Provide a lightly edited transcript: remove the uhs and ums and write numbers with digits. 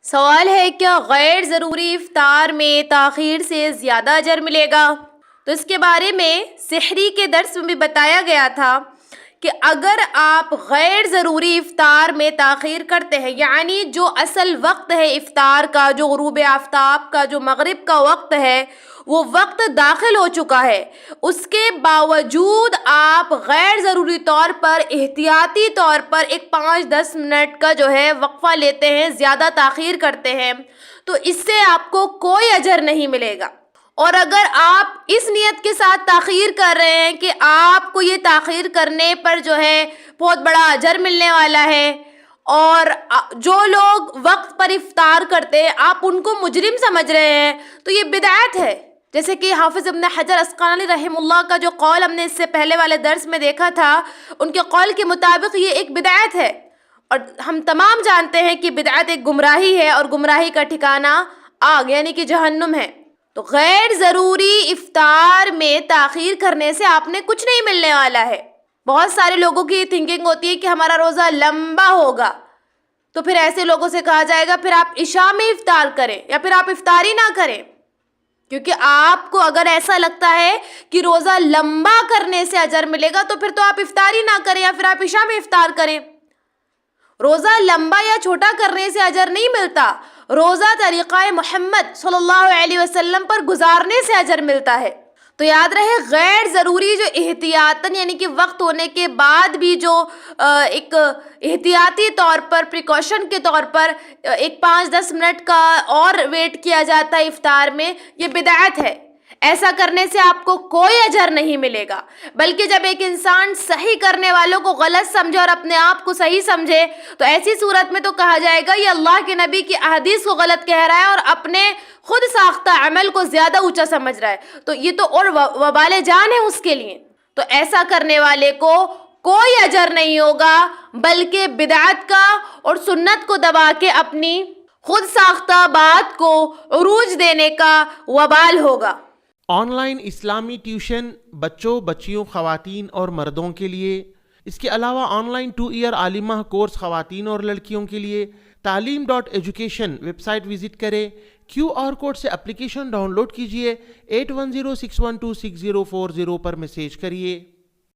سوال ہے کیا غیر ضروری افطار میں تاخیر سے زیادہ اجر ملے گا؟ تو اس کے بارے میں سحری کے درس میں بھی بتایا گیا تھا کہ اگر آپ غیر ضروری افطار میں تاخیر کرتے ہیں، یعنی جو اصل وقت ہے افطار کا، جو غروب آفتاب کا، جو مغرب کا وقت ہے، وہ وقت داخل ہو چکا ہے، اس کے باوجود آپ غیر ضروری طور پر احتیاطی طور پر ایک 5-10 منٹ کا جو ہے وقفہ لیتے ہیں، زیادہ تاخیر کرتے ہیں، تو اس سے آپ کو کوئی اجر نہیں ملے گا۔ اور اگر آپ اس نیت کے ساتھ تاخیر کر رہے ہیں کہ آپ کو یہ تاخیر کرنے پر جو ہے بہت بڑا اجر ملنے والا ہے، اور جو لوگ وقت پر افطار کرتے ہیں آپ ان کو مجرم سمجھ رہے ہیں، تو یہ بدعت ہے۔ جیسے کہ حافظ ابن حجر عسقلانی رحمہ اللہ کا جو قول ہم نے اس سے پہلے والے درس میں دیکھا تھا، ان کے قول کے مطابق یہ ایک بدعت ہے، اور ہم تمام جانتے ہیں کہ بدعت ایک گمراہی ہے، اور گمراہی کا ٹھکانہ آگ یعنی کہ جہنم ہے۔ تو غیر ضروری افطار میں تاخیر کرنے سے آپ نے کچھ نہیں ملنے والا ہے۔ بہت سارے لوگوں کی تھنکنگ ہوتی ہے کہ ہمارا روزہ لمبا ہوگا، تو پھر ایسے لوگوں سے کہا جائے گا پھر آپ عشاء میں افطار کریں یا پھر آپ افطاری نہ کریں، کیونکہ آپ کو اگر ایسا لگتا ہے کہ روزہ لمبا کرنے سے اجر ملے گا تو پھر تو آپ افطاری نہ کریں یا پھر آپ عشاء میں افطار کریں۔ روزہ لمبا یا چھوٹا کرنے سے اجر نہیں ملتا، روزہ طریقہ محمد صلی اللہ علیہ وسلم پر گزارنے سے اجر ملتا ہے۔ تو یاد رہے غیر ضروری جو احتیاطاً یعنی کہ وقت ہونے کے بعد بھی جو ایک احتیاطی طور پر پریکاشن کے طور پر ایک 5-10 منٹ کا اور ویٹ کیا جاتا ہے افطار میں، یہ بدعت ہے۔ ایسا کرنے سے آپ کو کوئی اجر نہیں ملے گا، بلکہ جب ایک انسان صحیح کرنے والوں کو غلط سمجھے اور اپنے آپ کو صحیح سمجھے تو ایسی صورت میں تو کہا جائے گا یہ اللہ کے نبی کی احادیث کو غلط کہہ رہا ہے اور اپنے خود ساختہ عمل کو زیادہ اونچا سمجھ رہا ہے، تو یہ تو اور وبال جان ہے اس کے لیے۔ تو ایسا کرنے والے کو کوئی اجر نہیں ہوگا، بلکہ بدعت کا اور سنت کو دبا کے اپنی خود ساختہ بات کو عروج دینے کا وبال ہوگا۔ آن لائن اسلامی ٹیوشن بچوں، بچیوں، خواتین اور مردوں کے لیے، اس کے علاوہ آن لائن 2 ایئر عالمہ کورس خواتین اور لڑکیوں کے لیے تعلیم.ایجوکیشن ویب سائٹ وزٹ کریں، QR کوڈ سے اپلیکیشن ڈاؤن لوڈ کیجئے، 8106126040 پر میسیج کریے۔